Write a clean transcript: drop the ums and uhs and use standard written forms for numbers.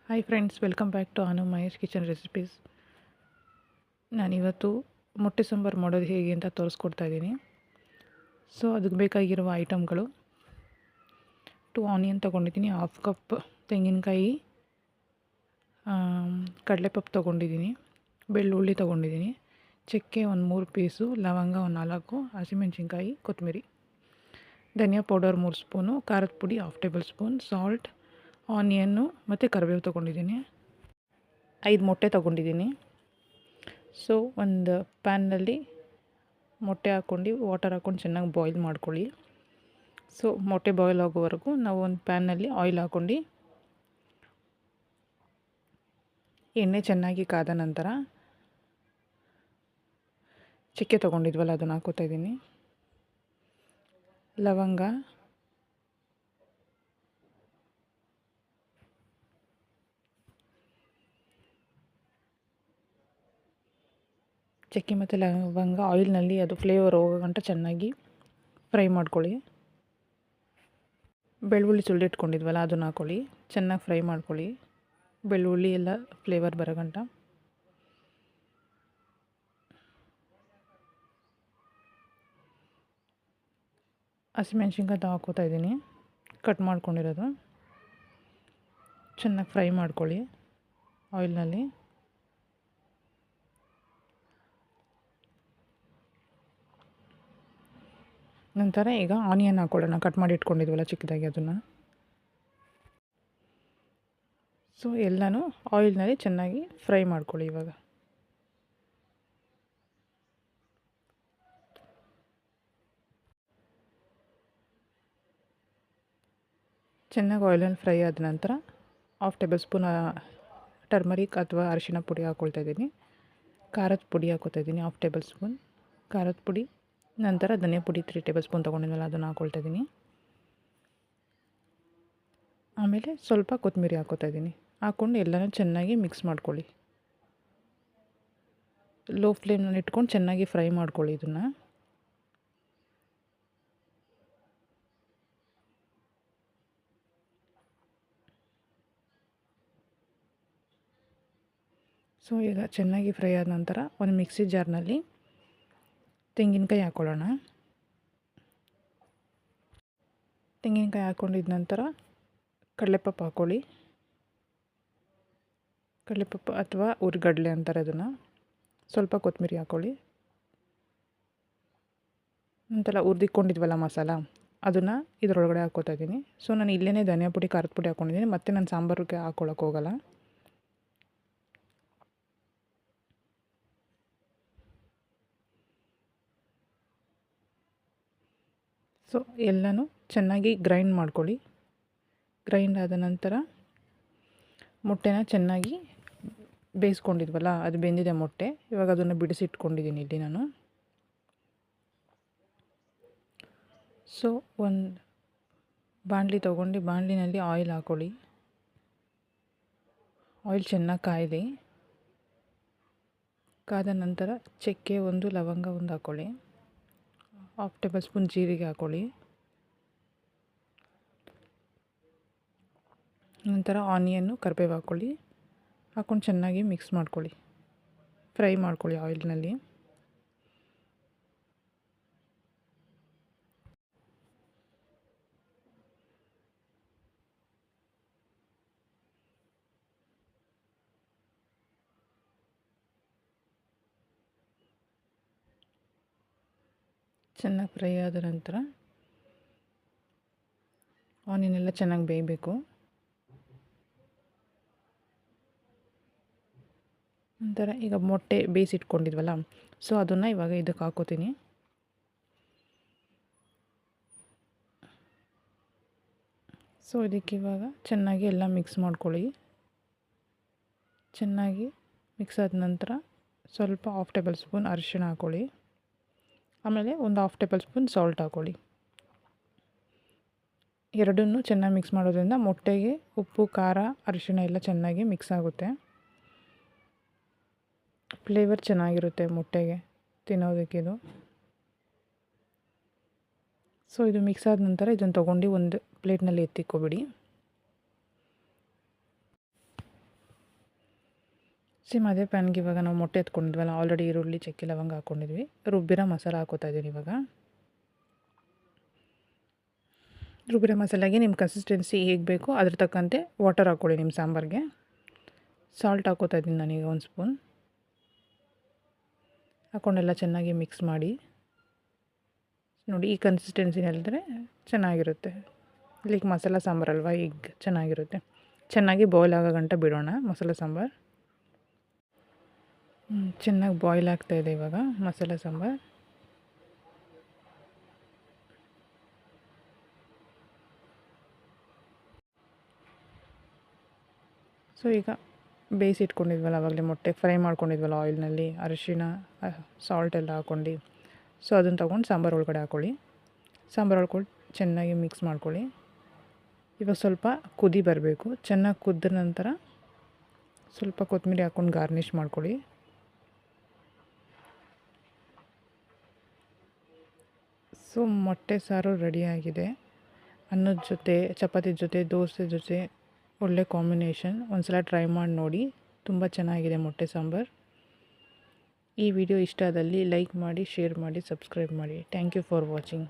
Hi friends, welcome back to Anu Mahesh kitchen recipes. ನಾನಿವತ್ತು ಮೊಟ್ಟೆ ಸಾಂಬಾರು ಮಾಡೋದು ಹೇಗೆ ಅಂತ ತೋರಿಸ್ಕೊಡ್ತಾ ಇದ್ದೀನಿ. ಸೊ ಅದಕ್ಕೆ ಬೇಕಾಗಿರುವ ಐಟಮ್ಗಳು: 2 ಆನಿಯನ್ ತೊಗೊಂಡಿದ್ದೀನಿ, 1/2 ಕಪ್ ತೆಂಗಿನಕಾಯಿ, ಕಡಲೆಪಪ್ಪು ತೊಗೊಂಡಿದ್ದೀನಿ, ಬೆಳ್ಳುಳ್ಳಿ ತೊಗೊಂಡಿದ್ದೀನಿ, ಚಕ್ಕೆ ಒಂದು 3 ಪೀಸು, ಲವಂಗ ಒಂದು 4, ಹಸಿಮೆಣಸಿನ್ಕಾಯಿ, ಕೊತ್ತಂಬರಿ, ಧನಿಯಾ ಪೌಡರ್ 3 ಸ್ಪೂನು, ಖಾರದ ಪುಡಿ 1/2 ಟೇಬಲ್ ಸ್ಪೂನ್, ಸಾಲ್ಟ್, ಆನಿಯನ್ನು ಮತ್ತು ಕರಿಬೇವು ತೊಗೊಂಡಿದ್ದೀನಿ, 5 ಮೊಟ್ಟೆ ತೊಗೊಂಡಿದ್ದೀನಿ. ಸೊ ಒಂದು ಪ್ಯಾನ್ನಲ್ಲಿ ಮೊಟ್ಟೆ ಹಾಕ್ಕೊಂಡು ವಾಟರ್ ಹಾಕ್ಕೊಂಡು ಚೆನ್ನಾಗಿ ಬಾಯ್ಲ್ ಮಾಡ್ಕೊಳ್ಳಿ. ಸೊ ಮೊಟ್ಟೆ ಬಾಯ್ಲ್ ಆಗೋವರೆಗೂ ನಾವು ಒಂದು ಪ್ಯಾನ್ನಲ್ಲಿ ಆಯಿಲ್ ಹಾಕ್ಕೊಂಡು ಎಣ್ಣೆ ಚೆನ್ನಾಗಿ ಕಾದ ನಂತರ ಚಕ್ಕೆ ತೊಗೊಂಡಿದ್ವಲ್ಲ ಅದನ್ನು ಹಾಕೋತಾ ಇದ್ದೀನಿ, ಲವಂಗ, ಚಕ್ಕೆ ಮತ್ತು ಲವಂಗ ಆಯಿಲ್ನಲ್ಲಿ ಅದು ಫ್ಲೇವರ್ ಹೋಗೋ ಗಂಟ ಚೆನ್ನಾಗಿ ಫ್ರೈ ಮಾಡ್ಕೊಳ್ಳಿ. ಬೆಳ್ಳುಳ್ಳಿ ಸುಲಿದಿಟ್ಕೊಂಡಿದ್ವಲ್ಲ ಅದನ್ನು ಹಾಕ್ಕೊಳ್ಳಿ, ಚೆನ್ನಾಗಿ ಫ್ರೈ ಮಾಡ್ಕೊಳ್ಳಿ. ಬೆಳ್ಳುಳ್ಳಿ ಎಲ್ಲ ಫ್ಲೇವರ್ ಬರೋ ಗಂಟ ಹಸಿಮೆಣ್ಸಿನ್ಕಾಯಿ ಹಾಕೋತಾ ಇದ್ದೀನಿ, ಕಟ್ ಮಾಡ್ಕೊಂಡಿರೋದು. ಚೆನ್ನಾಗಿ ಫ್ರೈ ಮಾಡ್ಕೊಳ್ಳಿ ಆಯಿಲ್ನಲ್ಲಿ. ನಂತರ ಈಗ ಆನಿಯನ್ ಹಾಕ್ಕೊಳ್ಳೋಣ, ಕಟ್ ಮಾಡಿ ಇಟ್ಕೊಂಡಿದ್ವಲ್ಲ ಚಿಕ್ಕದಾಗಿ ಅದನ್ನು. ಸೊ ಎಲ್ಲನೂ ಆಯಿಲ್ನಲ್ಲಿ ಚೆನ್ನಾಗಿ ಫ್ರೈ ಮಾಡ್ಕೊಳ್ಳಿ. ಇವಾಗ ಚೆನ್ನಾಗಿ ಆಯಿಲಲ್ಲಿ ಫ್ರೈ ಆದ ನಂತರ 1/2 ಟೇಬಲ್ ಸ್ಪೂನ್ ಟರ್ಮರಿಕ್ ಅಥವಾ ಅರಿಶಿಣ ಪುಡಿ ಹಾಕ್ಕೊಳ್ತಾ ಇದ್ದೀನಿ, ಖಾರದ ಪುಡಿ ಹಾಕ್ಕೊತಾ ಇದ್ದೀನಿ 1/2 ಟೇಬಲ್ ಸ್ಪೂನ್ ಖಾರದ ಪುಡಿ, ನಂತರ ಧನಿಯಾ ಪುಡಿ 3 ಟೇಬಲ್ ಸ್ಪೂನ್ ತೊಗೊಂಡಿದ್ವಲ್ಲ ಅದನ್ನು ಹಾಕ್ಕೊಳ್ತಾ ಇದ್ದೀನಿ. ಆಮೇಲೆ ಸ್ವಲ್ಪ ಕೊತ್ತಂಬರಿ ಹಾಕ್ಕೊತಾ ಇದ್ದೀನಿ. ಹಾಕ್ಕೊಂಡು ಎಲ್ಲನೂ ಚೆನ್ನಾಗಿ ಮಿಕ್ಸ್ ಮಾಡ್ಕೊಳ್ಳಿ. ಲೋ ಫ್ಲೇಮ್ನಲ್ಲಿ ಇಟ್ಕೊಂಡು ಚೆನ್ನಾಗಿ ಫ್ರೈ ಮಾಡ್ಕೊಳ್ಳಿ ಇದನ್ನು. ಸೊ ಈಗ ಚೆನ್ನಾಗಿ ಫ್ರೈ ಆದ ನಂತರ ಒಂದು ಮಿಕ್ಸಿ ಜಾರ್ನಲ್ಲಿ ತೆಂಗಿನಕಾಯಿ ಹಾಕ್ಕೊಳ್ಳೋಣ. ತೆಂಗಿನಕಾಯಿ ಹಾಕ್ಕೊಂಡಿದ್ದ ನಂತರ ಕಡಲೆಪಪ್ಪು ಹಾಕ್ಕೊಳ್ಳಿ, ಕಡಲೆಪಪ್ಪು ಅಥವಾ ಹುರಿಗಡಲೆ ಅಂತಾರೆ ಅದನ್ನು. ಸ್ವಲ್ಪ ಕೊತ್ತಂಬರಿ ಹಾಕ್ಕೊಳ್ಳಿ. ನಂತರ ಹುರಿದಿಟ್ಕೊಂಡಿದ್ವಲ್ಲ ಮಸಾಲ ಅದನ್ನು ಇದರೊಳಗಡೆ ಹಾಕ್ಕೋತಾ ಇದ್ದೀನಿ. ಸೊ ನಾನು ಇಲ್ಲೇ ಧನಿಯಾ ಪುಡಿ ಖಾರದ ಪುಡಿ ಹಾಕ್ಕೊಂಡಿದ್ದೀನಿ, ಮತ್ತು ನಾನು ಸಾಂಬಾರಿಗೆ ಹಾಕ್ಕೊಳ್ಳೋಕೆ ಹೋಗಲ್ಲ. ಸೊ ಎಲ್ಲನೂ ಚೆನ್ನಾಗಿ ಗ್ರೈಂಡ್ ಮಾಡ್ಕೊಳ್ಳಿ. ಗ್ರೈಂಡ್ ಆದ ನಂತರ ಮೊಟ್ಟೆನ ಚೆನ್ನಾಗಿ ಬೇಯಿಸ್ಕೊಂಡಿದ್ವಲ್ಲ ಅದು ಬೆಂದಿದೆ ಮೊಟ್ಟೆ. ಇವಾಗ ಅದನ್ನು ಬಿಡಿಸಿಟ್ಕೊಂಡಿದ್ದೀನಿ ಇಲ್ಲಿ ನಾನು. ಸೊ ಒಂದು ಬಾಣಲಿ ತೊಗೊಂಡು ಬಾಣಲಿನಲ್ಲಿ ಆಯಿಲ್ ಹಾಕ್ಕೊಳ್ಳಿ. ಆಯಿಲ್ ಚೆನ್ನಾಗಿ ಕಾಯಿದೆ. ಕಾದ ನಂತರ ಚಕ್ಕೆ ಒಂದು, ಲವಂಗ ಒಂದು ಹಾಕ್ಕೊಳ್ಳಿ, 1/2 ಟೇಬಲ್ ಸ್ಪೂನ್ ಜೀರಿಗೆ ಹಾಕ್ಕೊಳ್ಳಿ. ನಂತರ ಆನಿಯನ್ನು, ಕರಿಬೇವು ಹಾಕ್ಕೊಳ್ಳಿ. ಹಾಕ್ಕೊಂಡು ಚೆನ್ನಾಗಿ ಮಿಕ್ಸ್ ಮಾಡ್ಕೊಳ್ಳಿ, ಫ್ರೈ ಮಾಡ್ಕೊಳ್ಳಿ ಆಯಿಲ್ನಲ್ಲಿ. ಚೆನ್ನಾಗಿ ಫ್ರೈ ಆದ ನಂತರ ಆನಿಯನ್ ಎಲ್ಲ ಚೆನ್ನಾಗಿ ಬೇಯಬೇಕು. ನಂತರ ಈಗ ಮೊಟ್ಟೆ ಬೇಯಿಸಿಟ್ಕೊಂಡಿದ್ವಲ್ಲ, ಸೊ ಅದನ್ನು ಇವಾಗ ಇದಕ್ಕೆ ಹಾಕೋತೀನಿ. ಸೊ ಇದಕ್ಕೆ ಇವಾಗ ಚೆನ್ನಾಗಿ ಎಲ್ಲ ಮಿಕ್ಸ್ ಮಾಡ್ಕೊಳ್ಳಿ. ಚೆನ್ನಾಗಿ ಮಿಕ್ಸ್ ಆದ ನಂತರ ಸ್ವಲ್ಪ 1/2 ಟೇಬಲ್ ಸ್ಪೂನ್ ಅರಿಶಿಣ ಹಾಕ್ಕೊಳ್ಳಿ. ಆಮೇಲೆ ಒಂದು 1/2 ಟೇಬಲ್ ಸ್ಪೂನ್ ಸಾಲ್ಟ್ ಹಾಕ್ಕೊಳ್ಳಿ. ಎರಡನ್ನೂ ಚೆನ್ನಾಗಿ ಮಿಕ್ಸ್ ಮಾಡೋದ್ರಿಂದ ಮೊಟ್ಟೆಗೆ ಉಪ್ಪು, ಖಾರ, ಅರಿಶಿಣ ಎಲ್ಲ ಚೆನ್ನಾಗಿ ಮಿಕ್ಸ್ ಆಗುತ್ತೆ. ಫ್ಲೇವರ್ ಚೆನ್ನಾಗಿರುತ್ತೆ ಮೊಟ್ಟೆಗೆ ತಿನ್ನೋದಕ್ಕಿದು. ಸೊ ಇದು ಮಿಕ್ಸ್ ಆದ ನಂತರ ಇದನ್ನು ತೊಗೊಂಡು ಒಂದು ಪ್ಲೇಟ್ನಲ್ಲಿ ಎತ್ತಿಕ್ಕೊಬಿಡಿ. ಸೇಮ್ ಅದೇ ಪ್ಯಾನ್ಗೆ ಇವಾಗ ನಾವು ಮೊಟ್ಟೆ ಎತ್ಕೊಂಡಿದ್ವಲ್ಲ, ಆಲ್ರೆಡಿ ಈರುಳ್ಳಿ ಚಕ್ಕೆ ಲವಂಗ ಹಾಕ್ಕೊಂಡಿದ್ವಿ. ರುಬ್ಬಿರೋ ಮಸಾಲ ಹಾಕೋತಾ ಇದ್ದೀನಿ ಇವಾಗ. ರುಬ್ಬಿರೋ ಮಸಾಲೆಗೆ ನಿಮ್ಮ ಕನ್ಸಿಸ್ಟೆನ್ಸಿ ಹೇಗೆ ಬೇಕೋ ಅದ್ರ ತಕ್ಕಂತೆ ವಾಟರ್ ಹಾಕ್ಕೊಳ್ಳಿ ನಿಮ್ಮ ಸಾಂಬಾರಿಗೆ. ಸಾಲ್ಟ್ ಹಾಕೋತಾ ಇದ್ದೀನಿ ನಾನೀಗ 1 ಸ್ಪೂನ್. ಹಾಕ್ಕೊಂಡೆಲ್ಲ ಚೆನ್ನಾಗಿ ಮಿಕ್ಸ್ ಮಾಡಿ. ನೋಡಿ ಈ ಕನ್ಸಿಸ್ಟೆನ್ಸಿನಲ್ಲಿದ್ದರೆ ಚೆನ್ನಾಗಿರುತ್ತೆ. ಇಲ್ಲಿಗೆ ಮಸಾಲ ಸಾಂಬಾರಲ್ವ, ಈಗ ಚೆನ್ನಾಗಿರುತ್ತೆ. ಚೆನ್ನಾಗಿ ಬಾಯ್ಲ್ ಆಗೋ ಗಂಟ ಬಿಡೋಣ ಮಸಾಲ ಸಾಂಬಾರು. ಚೆನ್ನಾಗಿ ಬಾಯ್ಲ್ ಆಗ್ತಾಯಿದೆ ಇವಾಗ ಮಸಾಲ ಸಾಂಬಾರು. ಸೊ ಈಗ ಬೇಯಿಸಿಟ್ಕೊಂಡಿದ್ವಲ್ಲ ಆವಾಗಲೇ ಮೊಟ್ಟೆ ಫ್ರೈ ಮಾಡ್ಕೊಂಡಿದ್ವಲ್ಲ ಆಯಿಲ್ನಲ್ಲಿ, ಅರಿಶಿಣ ಸಾಲ್ಟ್ ಎಲ್ಲ ಹಾಕ್ಕೊಂಡು, ಸೊ ಅದನ್ನು ತೊಗೊಂಡು ಸಾಂಬಾರು ಒಳಗಡೆ ಹಾಕ್ಕೊಳ್ಳಿ. ಸಾಂಬಾರು ಒಳ್ಕೊಂಡು ಚೆನ್ನಾಗಿ ಮಿಕ್ಸ್ ಮಾಡ್ಕೊಳ್ಳಿ. ಇವಾಗ ಸ್ವಲ್ಪ ಕುದಿ ಬರಬೇಕು. ಚೆನ್ನಾಗಿ ಕುದ್ದ ನಂತರ ಸ್ವಲ್ಪ ಕೊತ್ತಂಬರಿ ಹಾಕ್ಕೊಂಡು ಗಾರ್ನಿಷ್ ಮಾಡ್ಕೊಳ್ಳಿ. ಸೊ ಮೊಟ್ಟೆ ಸಾರು ರೆಡಿಯಾಗಿದೆ. ಅನ್ನದ ಜೊತೆ, ಚಪಾತಿ ಜೊತೆ, ದೋಸೆ ಜೊತೆ ಒಳ್ಳೆ ಕಾಂಬಿನೇಷನ್. ಒಂದು ಸಲ ಟ್ರೈ ಮಾಡಿ ನೋಡಿ, ತುಂಬ ಚೆನ್ನಾಗಿದೆ ಮೊಟ್ಟೆ ಸಾಂಬಾರು. ಈ ವಿಡಿಯೋ ಇಷ್ಟ ಆದಲ್ಲಿ ಲೈಕ್ ಮಾಡಿ, ಶೇರ್ ಮಾಡಿ, ಸಬ್ಸ್ಕ್ರೈಬ್ ಮಾಡಿ. Thank you for watching.